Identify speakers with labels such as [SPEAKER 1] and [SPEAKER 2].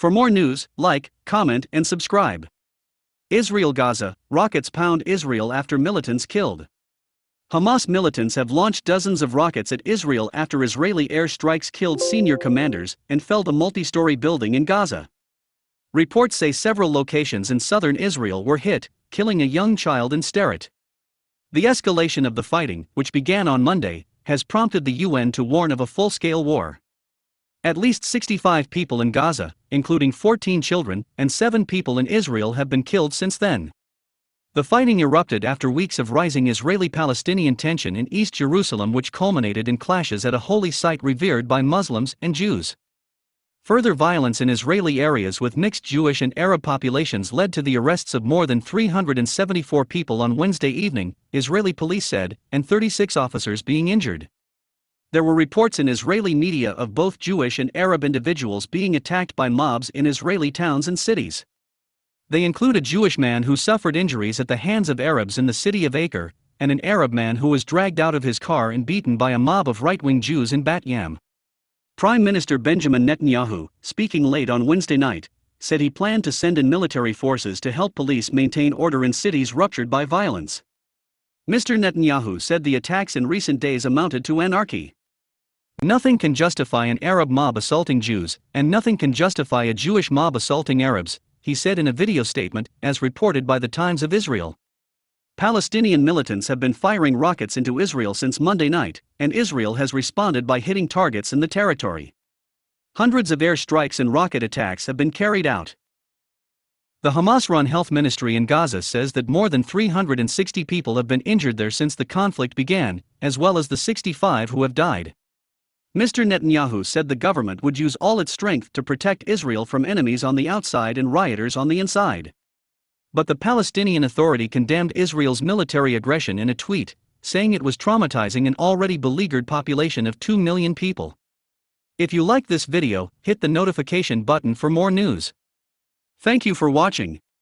[SPEAKER 1] For more news, like, comment, and subscribe. Israel-Gaza, rockets pound Israel after militants killed. Hamas militants have launched dozens of rockets at Israel after Israeli air strikes killed senior commanders and felled a multi-story building in Gaza. Reports say several locations in southern Israel were hit, killing a young child in Sderot. The escalation of the fighting, which began on Monday, has prompted the UN to warn of a full-scale war. At least 65 people in Gaza, including 14 children and 7 people in Israel, have been killed since then. The fighting erupted after weeks of rising Israeli-Palestinian tension in East Jerusalem, which culminated in clashes at a holy site revered by Muslims and Jews. Further violence in Israeli areas with mixed Jewish and Arab populations led to the arrests of more than 374 people on Wednesday evening, Israeli police said, and 36 officers being injured. There were reports in Israeli media of both Jewish and Arab individuals being attacked by mobs in Israeli towns and cities. They include a Jewish man who suffered injuries at the hands of Arabs in the city of Acre, and an Arab man who was dragged out of his car and beaten by a mob of right-wing Jews in Bat Yam. Prime Minister Benjamin Netanyahu, speaking late on Wednesday night, said he planned to send in military forces to help police maintain order in cities ruptured by violence. Mr. Netanyahu said the attacks in recent days amounted to anarchy. Nothing can justify an Arab mob assaulting Jews, and nothing can justify a Jewish mob assaulting Arabs, he said in a video statement, as reported by the Times of Israel. Palestinian militants have been firing rockets into Israel since Monday night, and Israel has responded by hitting targets in the territory. Hundreds of air strikes and rocket attacks have been carried out. The Hamas-run health ministry in Gaza says that more than 360 people have been injured there since the conflict began, as well as the 65 who have died. Mr. Netanyahu said the government would use all its strength to protect Israel from enemies on the outside and rioters on the inside. But the Palestinian Authority condemned Israel's military aggression in a tweet, saying it was traumatizing an already beleaguered population of 2 million people. If you like this video, hit the notification button for more news. Thank you for watching.